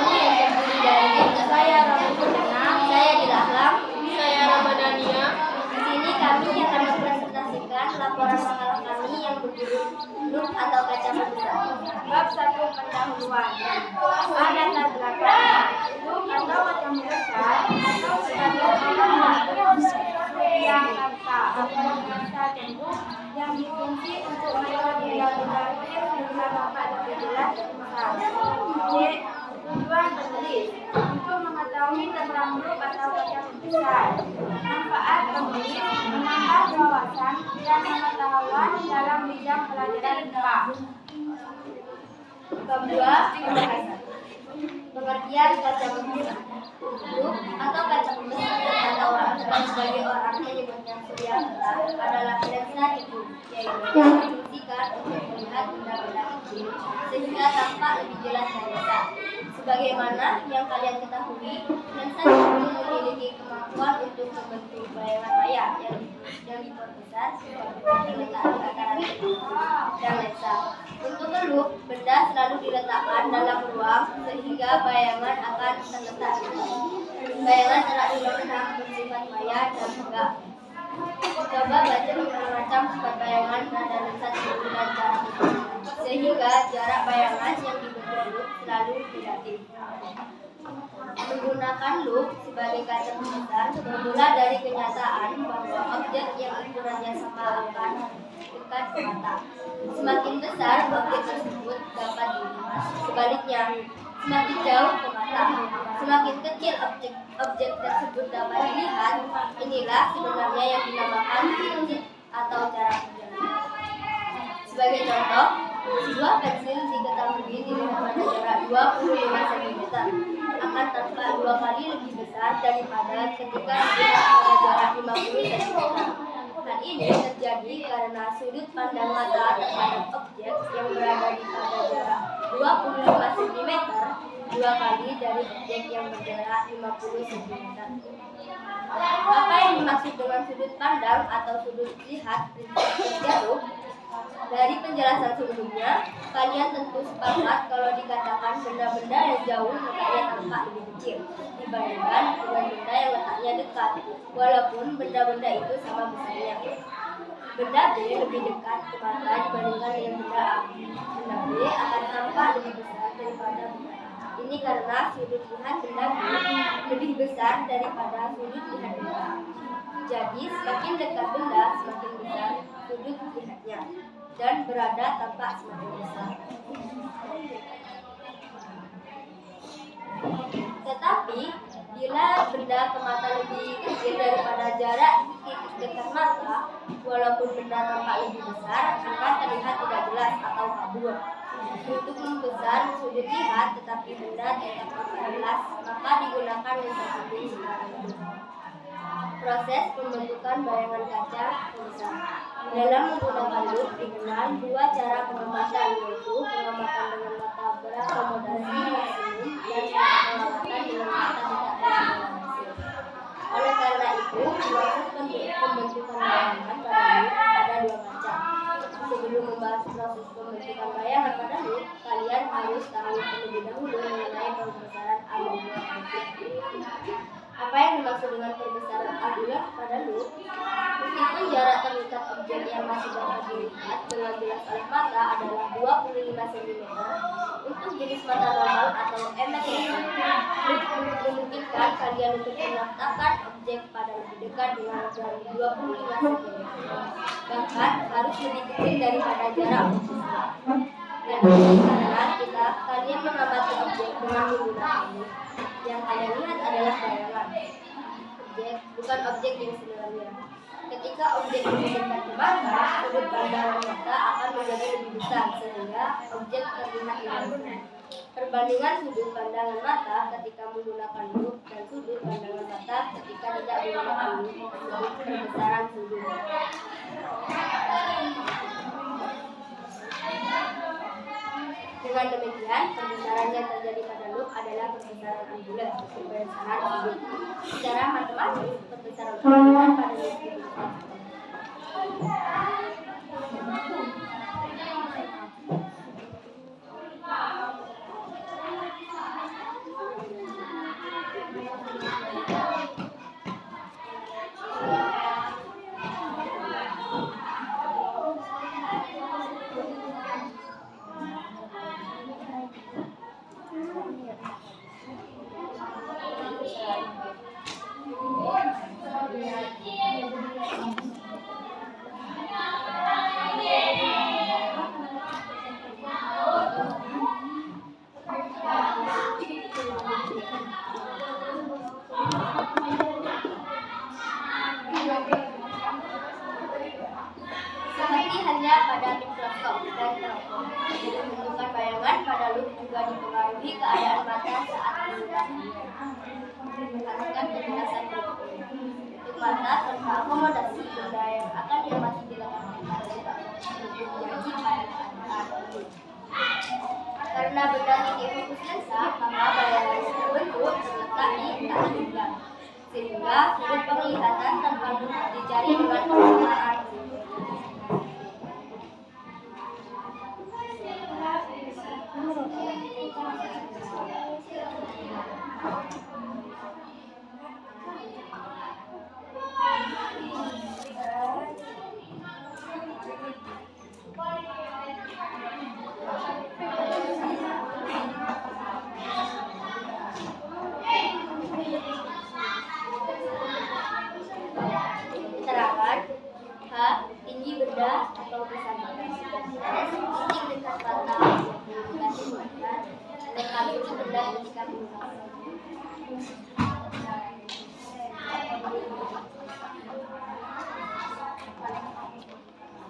yang terdiri dari saya Ramadhania, saya Dilahlam, saya Ramadhania. Di sini kami akan mempresentasikan laporan makalah kami yang berjudul Loop atau kaca pembesar. Bab 1 pendahuluan. Ada latar belakang. Loop atau kaca pembesar atau sebagai yang kata bahasa tembok yang difungsi untuk metode yang berbasis sehingga dapat lebih jelas dan besar. C. Tujuan penulis untuk mengetahui tentang loop atau kaca pembesar. Manfaat penulis menambah wawasan dan pengetahuan dalam bidang pelajaran IPA. Bab 2 pembahasan. Pengertian kaca pembesar. Loop atau kaca pembesar atau sebagai orang menyebutnya surya kata adalah lensa itu, yaitu yang difungsikan untuk melihat benda-benda kecil sehingga tampak lebih jelas dan besar. Sebagaimana yang kalian ketahui, lensa itu memiliki kemampuan untuk membentuk bayangan layar yang diperbesar seperti letak di antara dan lensa. Untuk loop, benda selalu diletakkan dalam ruang sehingga bayangan akan terletak. Bayangan telah dibentuk bersifat maya dan tegak. Coba baca macam sifat bayangan pada lensa tersebut dan jarak sehingga jarak bayangan yang dibentuk loop selalu negatif. Menggunakan loop sebagai kaca pembesar bermula dari kenyataan bahwa objek yang ukurannya sama akan dekat ke mata. Semakin besar objek tersebut dapat dilihat. Sebaliknya, semakin jauh ke mata, semakin kecil objek tersebut dapat dilihat. Inilah sebenarnya yang dinamakan prinsip atau cara perjalanan. Sebagai contoh, sebuah pensil diketahui dilihat pada jarak 25 cm akan tampak 2 kali lebih besar daripada ketika dilihat pada jarak 50 cm. Hal ini terjadi karena sudut pandang mata terhadap objek yang berada di pada jarak 25 cm 2 kali dari objek yang berjarak 50 cm. Apa yang dimaksud dengan sudut pandang atau sudut lihat prinsip jauh? Dari penjelasan sebelumnya, kalian tentu sepakat kalau dikatakan benda-benda yang jauh letaknya tampak lebih kecil dibandingkan dengan benda yang letaknya dekat, walaupun benda-benda itu sama besarnya. Benda B lebih dekat ke mata dibandingkan dengan benda A. Benda B akan tampak lebih besar daripada benda A. Ini karena sudut lihat benda B lebih besar daripada sudut lihat benda A. Jadi semakin dekat benda, semakin besar sudut lihatnya dan berada tampak semakin besar. Tetapi bila benda ke mata lebih kecil daripada jarak titik dekat mata, walaupun benda tampak lebih besar, akan terlihat tidak jelas atau kabur. Untuk membesar sudut lihat tetapi benda tetap tampak jelas, maka digunakan lensa zoom. Proses pembentukan bayangan kaca pembesar. Dalam menggunakan loop dikenal 2 cara pengamatan, yaitu pengamatan dengan mata berakomodasi maksimum dan pengamatan dengan mata tidak berakomodasi. Oleh karena itu, proses pembentukan bayangan pada loop ada 2 macam. Sebelum membahas proses pembentukan bayangan pada loop, kalian harus tahu terlebih dahulu mengenai pembesaran angular. Apa yang dimaksud dengan perbesaran angular pada loop? Meskipun jarak terdekat objek yang masih dapat dilihat dengan jelas oleh mata adalah 25 cm, untuk jenis mata normal atau emmetrometer, loop memungkinkan kalian untuk meletakkan objek pada lebih dekat dengan dari 25 cm, bahkan harus lebih kecil daripada jarak objek. Dan ini karena kalian mengamati objek dengan menggunakan loop. Yang kalian lihat adalah bayangan objek, bukan objek yang sebenarnya. Ketika objek mendekat ke mata, sudut pandangan mata akan menjadi lebih besar sehingga objek terlihat lebih besar. Perbandingan sudut pandangan mata ketika menggunakan loop dan sudut pandangan mata ketika tidak menggunakan loop disebut perbesaran sudut. Dengan demikian, perbesaran yang terjadi pada loop adalah perbesaran angular, perbesaran sudut. Secara matematis, perbesaran angular pada loop diberikan. dipengaruhi keadaan mata saat melintasi dia. Perhatikan penjelasan berikut. Untuk mata tanpa akomodasi benda yang akan diamati di lengan mata menjadi pada saat ini. Karena benda titik fokus lensa, maka bayangan terbentuk terletak di atas benda, sehingga sudut penglihatan tanpa dicari dengan persamaan. Keterangan H. Tinggi benda atau besar benda. S. Titik dekat mata indikasi buatan. Lokasi benda ketika melintasi.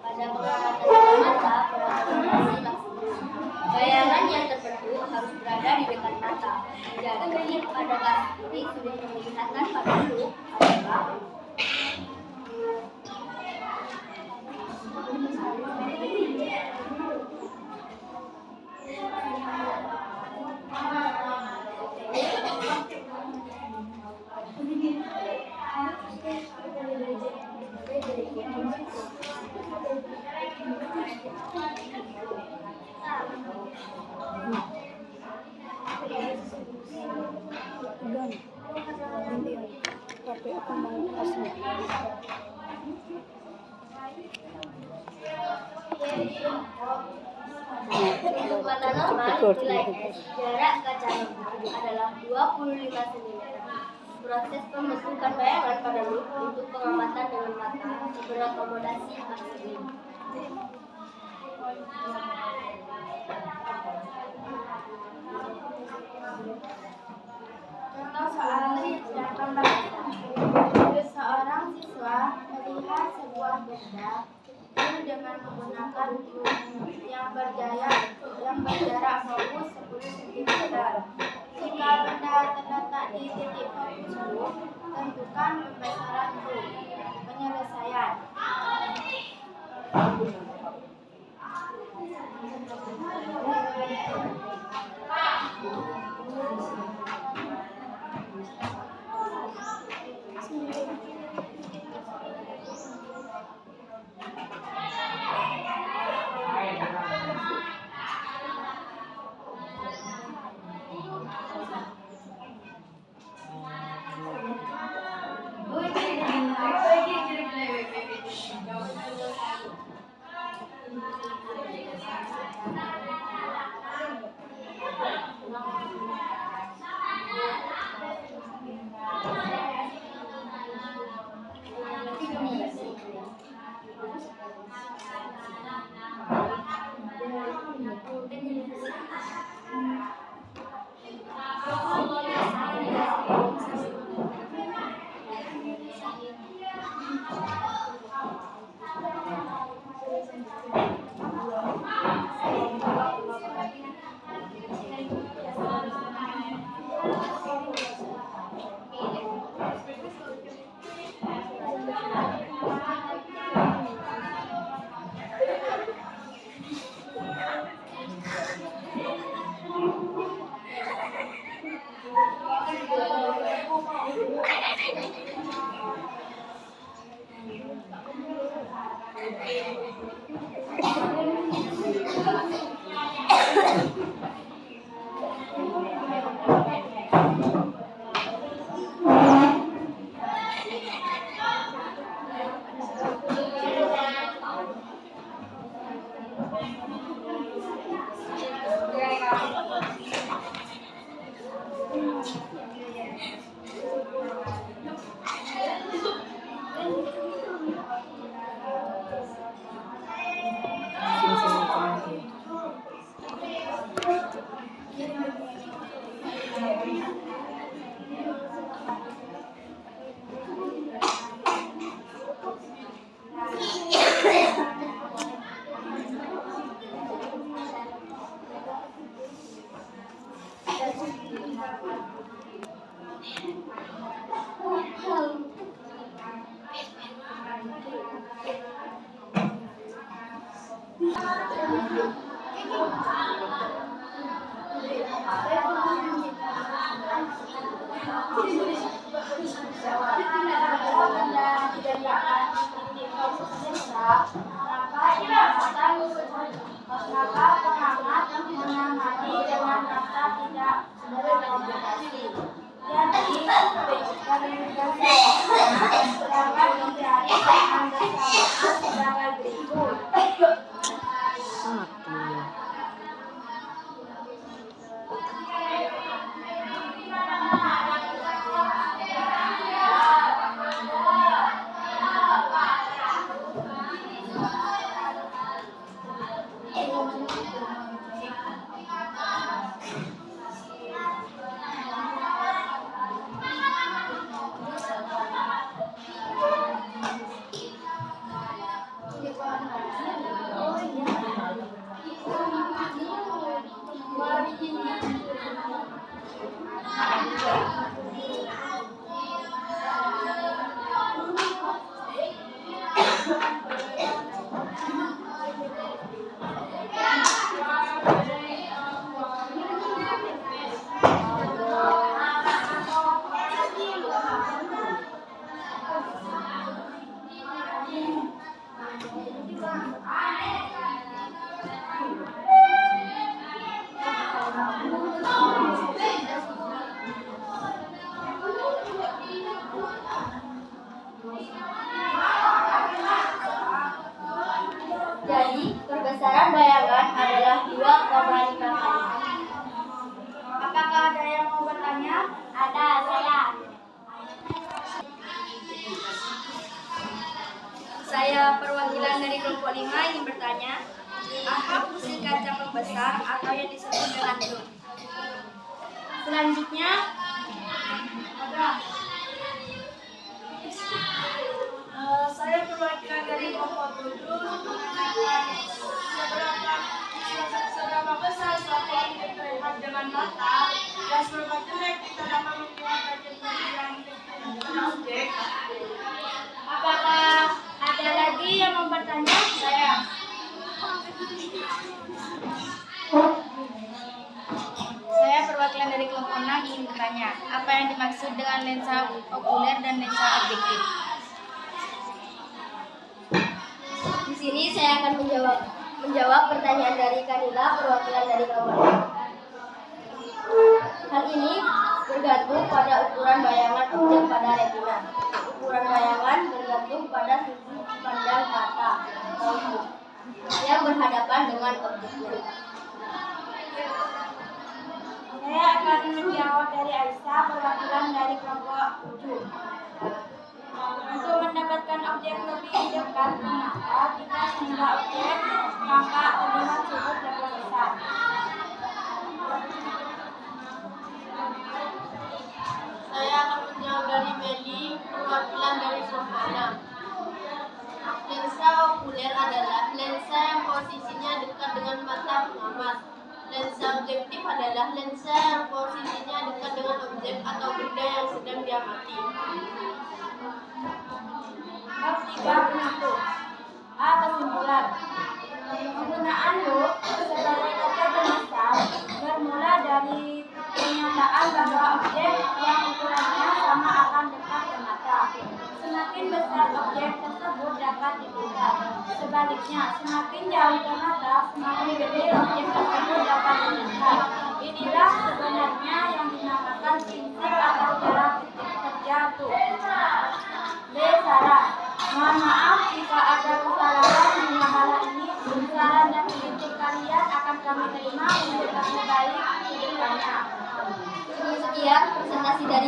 Pada pengamatan mata berakomodasi maksimal. Bayangan yang terbentuk harus berada di dekat mata. Jadi pada kasus ini sudut penglihatan pada dulu adalah Tapi aku mau asli. untuk mata normal nilai jarak kaca adalah 25 cm. Proses pembentukan bayangan pada loop untuk pengamatan dengan mata berakomodasi maksimum. Contoh soal dan pembahasan. Seorang siswa melihat sebuah benda dengan menggunakan yang berjarak fokus 10 cm. Jika benda terletak di titik fokus loop, tentukan pembesaran loop. Penyelesaian. Maka pengamat mengamati dengan kata tidak berkomunikasi. Jadi, verifikasi dapat mencari bahan bersamaan sebagai berikut. Jadi, perbesaran bayangan adalah 2,5 kali. Apakah ada yang mau bertanya? Ada, saya. Saya perwakilan dari kelompok 5 ingin bertanya, apa fungsi kaca pembesar atau yang disebut dengan zoom? Selanjutnya, ada. Saya perwakilan dari kelompok 7 menanyakan seberapa besar suatu objek terlihat dengan mata dan seberapa jelek kita dapat melihat bagian-bagian objek. Apakah ada lagi yang mau bertanya? Saya. Saya perwakilan dari kelompok 6 ingin bertanya, apa yang dimaksud dengan lensa okuler dan lensa objektif? Di sini saya akan menjawab pertanyaan dari Kanila, perwakilan dari kelompok 6. Hal ini bergantung pada ukuran bayangan objek pada retina. Ukuran bayangan bergantung pada sudut pandang mata atau zoom yang berhadapan dengan objeknya. Saya akan menjawab dari Aisyah, perwakilan dari kelompok 7. Untuk mendapatkan objek lebih dekat ke mata, kita sehingga objek maka terlihat sudut lebih besar. Saya akan menjawab dari Meli, perwakilan dari kelompok 6. Lensa okuler adalah lensa yang posisinya dekat dengan mata pengamat. Lensa objektif adalah lensa yang posisinya dekat dengan objek atau benda yang sedang diamati. Bab 3 penutup. A. Kesimpulan. Penggunaan loop sebagai kaca pembesar bermula dari pernyataan bahwa objek yang ukurannya sama akan dekat ke mata. Semakin besar objek tersebut dapat dilihat. Sebaliknya, semakin jauh ke mata, semakin gede objek tersebut dapat dilihat. Inilah sebenarnya yang dinamakan prinsip atau cara kerja loop. B. Saran. Mohon maaf jika ada kesalahan di hal ini. Saran dan kritik kalian akan kami terima untuk lebih baik ke depannya. Sekian presentasi dari